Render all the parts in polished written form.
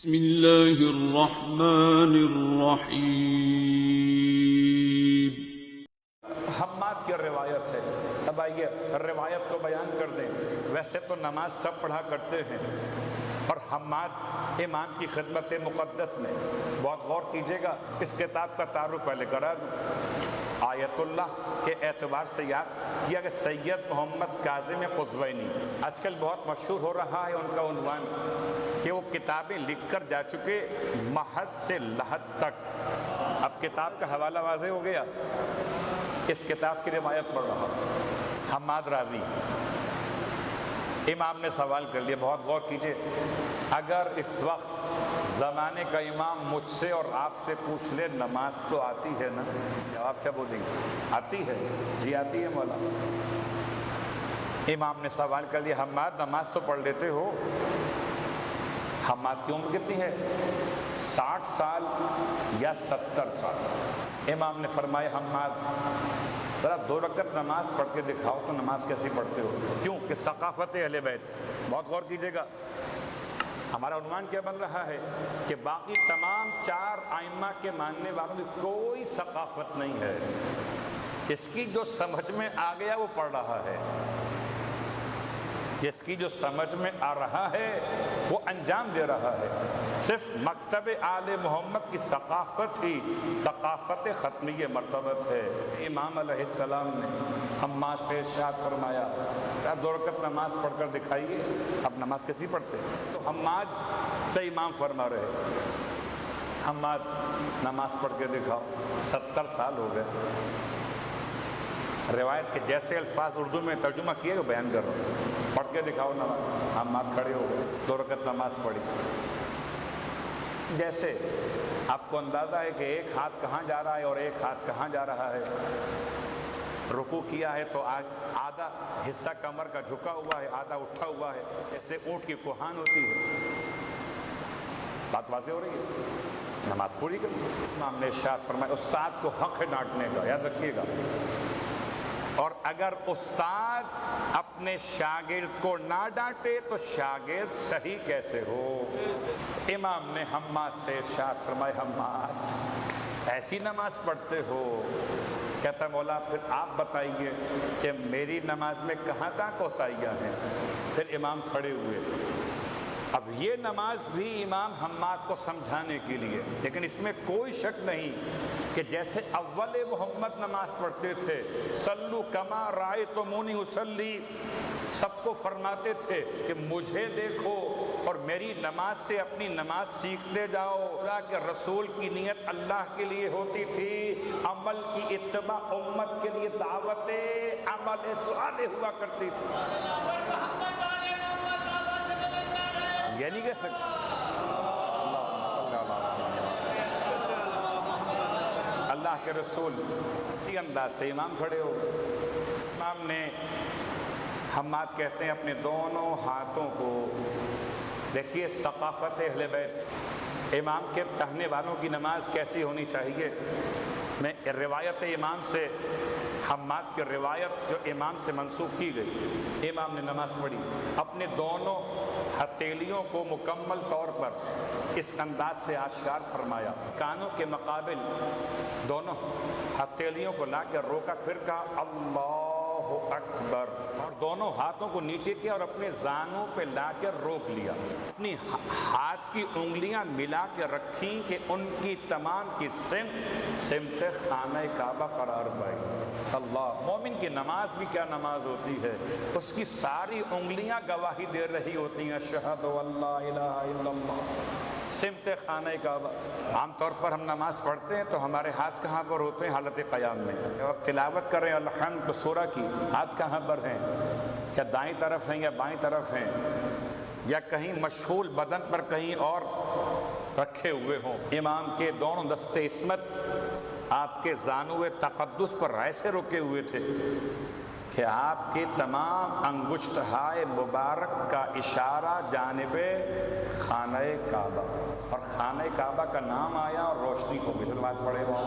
بسم اللہ الرحمن الرحیم۔ حماد کی روایت ہے، اب آئیے روایت کو بیان کر دیں۔ ویسے تو نماز سب پڑھا کرتے ہیں، اور حماد امام کی خدمت مقدس میں بہت غور کیجئے گا۔ اس کتاب کا تعارف پہلے کرا دوں۔ آیت اللہ کے اعتبار سے یاد کیا کہ سید محمد کاظم قزوینی، آج کل بہت مشہور ہو رہا ہے ان کا عنوان کہ وہ کتابیں لکھ کر جا چکے مہد سے لحد تک۔ اب کتاب کا حوالہ واضح ہو گیا۔ اس کتاب کی روایت پڑھ رہا حماد راوی، امام نے سوال کر لیا، بہت غور کیجئے۔ اگر اس وقت زمانے کا امام مجھ سے اور آپ سے پوچھ لے نماز تو آتی ہے نا، جواب کیا بولیں گے؟ آتی ہے جی، آتی ہے مولا۔ امام نے سوال کر لیا، حماد نماز تو پڑھ لیتے ہو؟ حماد کی عمر کتنی ہے؟ 60 سال یا 70 سال؟ امام نے فرمایا، حماد ذرا 2 رکعت نماز پڑھ کے دکھاؤ تو نماز کیسی پڑھتے ہو؟ کیوں کہ ثقافت اہل بیت، بہت غور کیجئے گا۔ ہمارا عنوان کیا بن رہا ہے کہ باقی تمام 4 ائمہ کے ماننے والوں کی کوئی ثقافت نہیں ہے، اس کی جو سمجھ میں آ گیا وہ پڑھ رہا ہے، جس کی جو سمجھ میں آ رہا ہے وہ انجام دے رہا ہے۔ صرف مکتب آل محمد کی ثقافت ہی ثقافت ختمی مرتبت ہے۔ امام علیہ السلام نے حماد سے ارشاد فرمایا، 2 رکعت نماز پڑھ کر دکھائیے۔ اب نماز کیسی پڑھتے؟ تو حماد سے امام فرما رہے، حماد نماز پڑھ کے دکھاؤ۔ 70 سال ہو گئے۔ روایت کے جیسے الفاظ اردو میں ترجمہ کیے وہ بیان کر رہا ہوں، پڑھ کے دکھاؤ نماز۔ حماد کھڑے ہو گئے، 2 رکعت نماز پڑھی۔ جیسے آپ کو اندازہ ہے کہ ایک ہاتھ کہاں جا رہا ہے اور ایک ہاتھ کہاں جا رہا ہے۔ رکوع کیا ہے تو آدھا حصہ کمر کا جھکا ہوا ہے، آدھا اٹھا ہوا ہے، ایسے اونٹ کی کوہان ہوتی ہے۔ بات واضح ہو رہی ہے؟ نماز پوری کریں۔ امام نے ارشاد فرمایا، استاد کو حق ہے ڈانٹنے کا، یاد رکھیے گا، اور اگر استاد اپنے شاگرد کو نہ ڈانٹے تو شاگرد صحیح کیسے ہو؟ امام نے حماد سے ارشاد فرمایا، حماد ایسی نماز پڑھتے ہو؟ کہتا مولا پھر آپ بتائیے کہ میری نماز میں کہاں تک کوتاہیاں ہیں؟ پھر امام کھڑے ہوئے۔ اب یہ نماز بھی امام حماد کو سمجھانے کے لیے، لیکن اس میں کوئی شک نہیں کہ جیسے اول محمد نماز پڑھتے تھے، صلو کما رأیتمونی اصلی، سب کو فرماتے تھے کہ مجھے دیکھو اور میری نماز سے اپنی نماز سیکھتے جاؤ۔ اللہ کے رسول کی نیت اللہ کے لیے ہوتی تھی، عمل کی اتباع امت کے لیے دعوت عمل صالح ہوا کرتی تھی۔ یہ نہیں کہہ سکتے اللہ کے رسول اسی انداز سے امام کھڑے ہو گئے۔ امام نے، حماد کہتے ہیں، اپنے دونوں ہاتھوں کو، دیکھیے ثقافت اہل بیت، امام کے کہنے والوں کی نماز کیسی ہونی چاہیے۔ میں روایت امام سے، حماد کی روایت جو امام سے منسوخ کی گئی، امام نے نماز پڑھی، اپنے دونوں ہتھیلیوں کو مکمل طور پر اس انداز سے آشکار فرمایا، کانوں کے مقابل دونوں ہتھیلیوں کو لا کر روکا، پھر کہا اللہ اکبر، اور دونوں ہاتھوں کو نیچے کیا اور اپنے زانوں پہ لا کر روک لیا، اپنی ہاتھ کی انگلیاں ملا کے رکھیں کہ ان کی تمام کی سمت خانہ کعبہ قرار پائی۔ اللہ، مومن کی نماز بھی کیا نماز ہوتی ہے، اس کی ساری انگلیاں گواہی دے رہی ہوتی ہیں، اشہد ان لا الہ الا اللہ، سمت خانہ کعبہ۔ عام طور پر ہم نماز پڑھتے ہیں تو ہمارے ہاتھ کہاں پر ہوتے ہیں؟ حالت قیام میں۔ جب آپ تلاوت کر رہے ہیں الحمد سورہ کی، ہاتھ کہاں پر ہیں؟ کیا دائیں طرف ہیں یا بائیں طرف ہیں، یا کہیں مشغول بدن پر کہیں اور رکھے ہوئے ہوں؟ امام کے دونوں دستے عصمت آپ کے زانوِ تقدس پر ایسے رکے ہوئے تھے کہ آپ کے تمام انگشتہائے مبارک کا اشارہ جانب خانہ کعبہ، اور خانہ کعبہ کا نام آیا اور روشنی کو بھی سلوات پڑھے ہو۔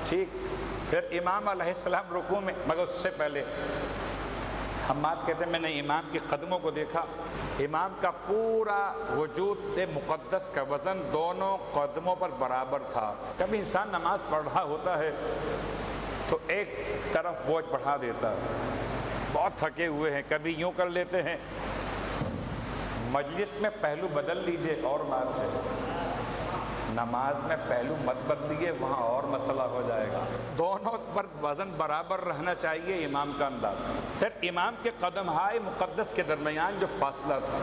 ٹھیک، پھر امام علیہ السلام رکوع میں، مگر اس سے پہلے حماد کہتے ہیں میں نے امام کے قدموں کو دیکھا، امام کا پورا وجود مقدس کا وزن دونوں قدموں پر برابر تھا۔ کبھی انسان نماز پڑھ رہا ہوتا ہے تو ایک طرف بوجھ بڑھا دیتا ہے، بہت تھکے ہوئے ہیں، کبھی یوں کر لیتے ہیں۔ مجلس میں پہلو بدل لیجئے اور بات ہے، نماز میں پہلو مت بدلیے، وہاں اور مسئلہ ہو جائے گا۔ دونوں پر وزن برابر رہنا چاہیے امام کا انداز۔ پھر امام کے قدم ہائے مقدس کے درمیان جو فاصلہ تھا،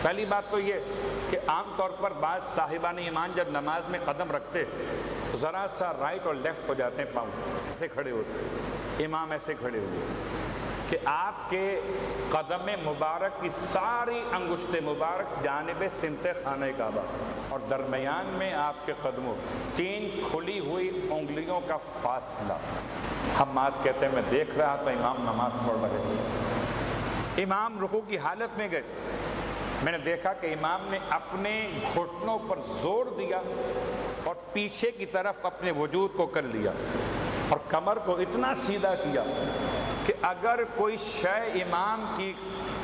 پہلی بات تو یہ کہ عام طور پر بعض صاحبان ایمان جب نماز میں قدم رکھتے تو ذرا سا رائٹ اور لیفٹ ہو جاتے ہیں، پاؤں ایسے کھڑے ہوتے، امام ایسے کھڑے ہوئے کہ آپ کے قدم مبارک کی ساری انگشت مبارک جانب سمت خانہ کعبہ اور درمیان میں آپ کے قدموں 3 کھلی ہوئی انگلیوں کا فاصلہ۔ حماد کہتے ہیں میں دیکھ رہا تو امام نماز پڑھ رہے تھے، امام رکوع کی حالت میں گئے، میں نے دیکھا کہ امام نے اپنے گھٹنوں پر زور دیا اور پیچھے کی طرف اپنے وجود کو کر لیا اور کمر کو اتنا سیدھا کیا کہ اگر کوئی شے امام کی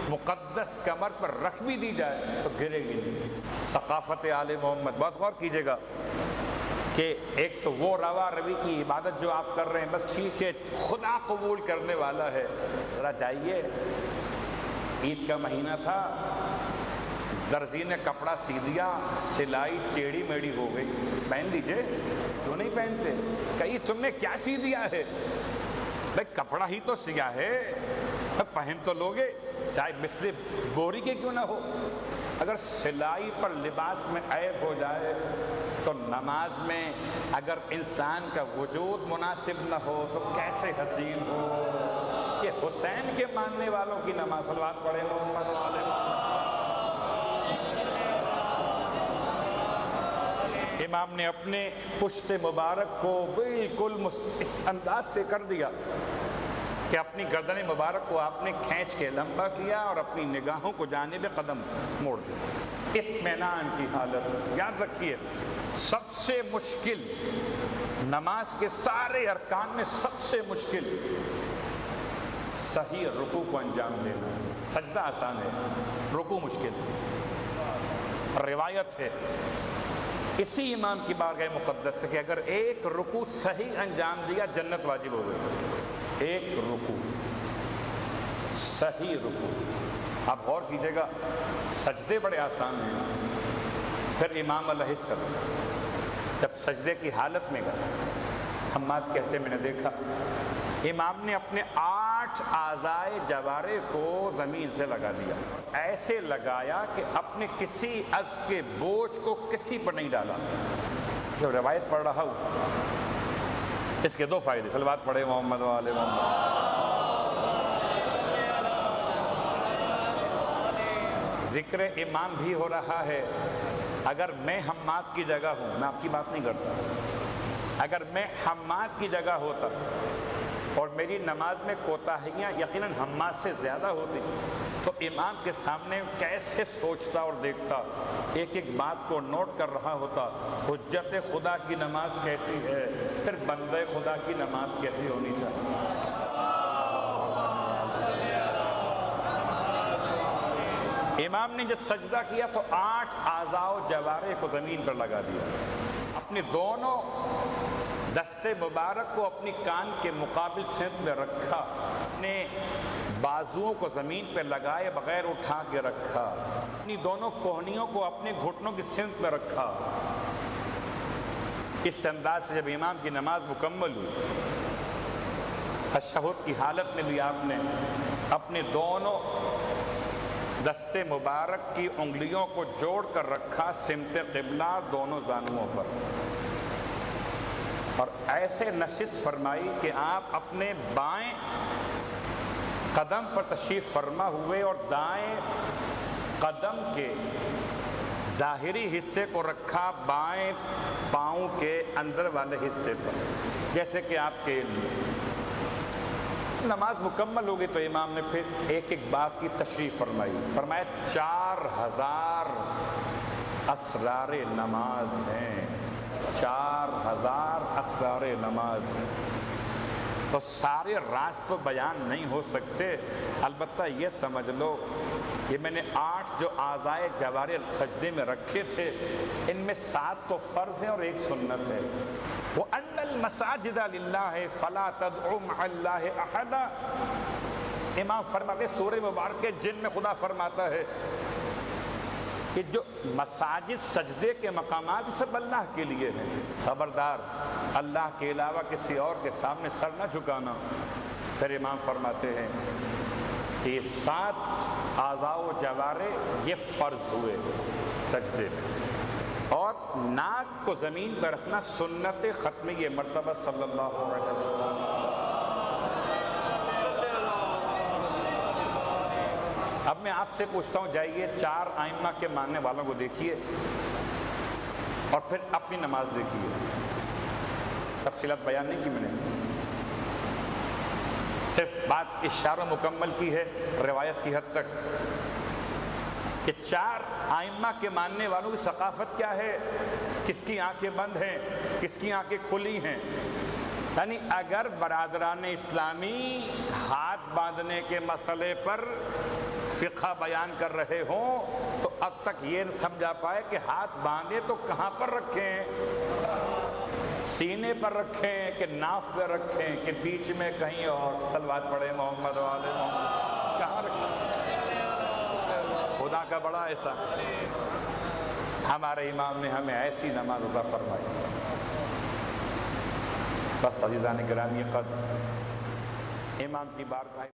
مقدس کمر پر رکھ بھی دی جائے تو گرے گی نہیں۔ ثقافت آل محمد، بہت غور کیجیے گا کہ ایک تو وہ روا روی کی عبادت جو آپ کر رہے ہیں، بس ٹھیک ہے خدا قبول کرنے والا ہے، ذرا جائیے، عید کا مہینہ تھا، درزی نے کپڑا سی دیا، سلائی ٹیڑھی میڑھی ہو گئی، پہن لیجئے، کیوں نہیں پہنتے؟ کہیں تم نے کیا سی دیا ہے؟ بھائی کپڑا ہی تو سیا ہے، پہن تو لوگے، چاہے مثل بوری کے کیوں نہ ہو۔ اگر سلائی پر لباس میں عیب ہو جائے تو نماز میں اگر انسان کا وجود مناسب نہ ہو تو کیسے حسین ہو؟ یہ حسین کے ماننے والوں کی نماز، صلوات پڑھے محمد والے محمد۔ امام نے اپنے پشت مبارک کو بالکل اس انداز سے کر دیا کہ اپنی گردن مبارک کو آپ نے کھینچ کے لمبا کیا اور اپنی نگاہوں کو جانب قدم موڑ دیا، اطمینان کی حالت۔ یاد رکھیے سب سے مشکل نماز کے سارے ارکان میں سب سے مشکل صحیح رکوع کو انجام دینا ہے۔ سجدہ آسان ہے، رکوع مشکل ہے۔ روایت ہے اسی امام کی بارگاہ مقدس سے کہ اگر ایک رکوع صحیح انجام دیا جنت واجب ہو گئی، ایک رکوع صحیح رکوع۔ آپ غور کیجئے گا سجدے بڑے آسان ہیں۔ پھر امام علیہ السلام جب سجدے کی حالت میں گئے، حماد کہتے میں نے دیکھا امام نے اپنے 8 اعضائے جوارے کو زمین سے لگا دیا، ایسے لگایا کہ اپنے کسی عضو کے بوجھ کو کسی پر نہیں ڈالا۔ جب روایت پڑھ رہا ہوں اس کے 2 فائدے، صلوات پڑھے محمد وآل محمد۔ ذکر امام بھی ہو رہا ہے۔ اگر میں حماد کی جگہ ہوں، میں آپ کی بات نہیں کرتا، اگر میں حماد کی جگہ ہوتا اور میری نماز میں کوتاہیاں یقیناً حماد سے زیادہ ہوتی تو امام کے سامنے کیسے سوچتا اور دیکھتا، ایک ایک بات کو نوٹ کر رہا ہوتا، حجت خدا کی نماز کیسی ہے، پھر بندہ خدا کی نماز کیسی ہونی چاہیے۔ امام نے جب سجدہ کیا تو 8 اعضاء و جوارے کو زمین پر لگا دیا، اپنے دونوں دستے مبارک کو اپنی کان کے مقابل سمت میں رکھا، اپنے بازوؤں کو زمین پہ لگائے بغیر اٹھا کے رکھا، اپنی دونوں کوہنیوں کو اپنے گھٹنوں کی سمت میں رکھا۔ اس انداز سے جب امام کی نماز مکمل ہوئی، تشہد کی حالت میں بھی آپ نے اپنے دونوں دستے مبارک کی انگلیوں کو جوڑ کر رکھا سمت قبلہ دونوں زانوؤں پر، اور ایسے نشست فرمائی کہ آپ اپنے بائیں قدم پر تشریف فرما ہوئے اور دائیں قدم کے ظاہری حصے کو رکھا بائیں پاؤں کے اندر والے حصے پر، جیسے کہ آپ کے نماز مکمل ہو گئی تو امام نے پھر ایک ایک بات کی تشریح فرمائی، فرمایا 4000 اسرار نماز ہیں، 4000 اسرار نماز ہیں۔ تو سارے راز تو بیان نہیں ہو سکتے، البتہ یہ سمجھ لو کہ میں نے 8 جو اعضائے جوارح سجدے میں رکھے تھے، ان میں 7 تو فرض ہیں اور 1 سنت ہے۔ وَأَنَّ الْمَسَاجِدَ لِلَّهِ فَلَا تَدْعُوا مَعَ اللَّهِ أَحَدًا۔ امام فرماتے سورہ مبارک جن میں خدا فرماتا ہے کہ جو مساجد سجدے کے مقامات سب اللہ کے لیے ہیں، خبردار اللہ کے علاوہ کسی اور کے سامنے سر نہ جھکانا۔ پھر امام فرماتے ہیں کہ یہ 7 اعضاء و جوارح یہ فرض ہوئے سجدے میں، اور ناک کو زمین پر رکھنا سنت ختمیہ مرتبہ صلی اللہ علیہ وسلم۔ اب میں آپ سے پوچھتا ہوں، جائیے 4 ائمہ کے ماننے والوں کو دیکھیے اور پھر اپنی نماز دیکھیے۔ تفصیلات بیان نہیں کی میں نے، صرف بات اشارہ مکمل کی ہے روایت کی حد تک کہ 4 ائمہ کے ماننے والوں کی ثقافت کیا ہے، کس کی آنکھیں بند ہیں، کس کی آنکھیں کھلی ہیں۔ یعنی اگر برادران اسلامی ہاتھ باندھنے کے مسئلے پر فقہ بیان کر رہے ہوں تو اب تک یہ سمجھا پائے کہ ہاتھ باندھے تو کہاں پر رکھیں، سینے پر رکھیں کہ ناف پر رکھیں کہ بیچ میں کہیں اور صلوات پڑھیں محمد والے محمد، کہاں رکھیں؟ خدا کا بڑا احسان، ہمارے امام نے ہمیں ایسی نماز عطا فرمائی۔ بس عزیزان گرامی قدر، امام کی بارگاہ